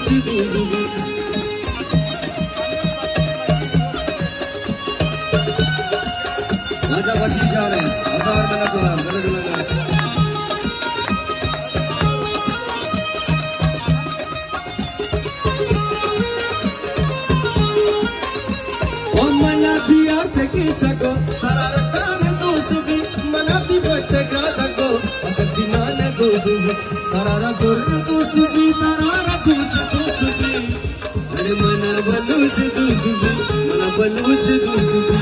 दूंगी राजा वसी जा रहे हैं हजार में लगा गलत लगा मना दिया की सको सारा रखा में दोस्त भी मना दी बैठे ग्राहक को असली नाने दोस्त भी तारा दोस्त भी तारा कुछ दोस्त भी अरे मना बलूच दोस्त भी मना बलूच दोस्त भी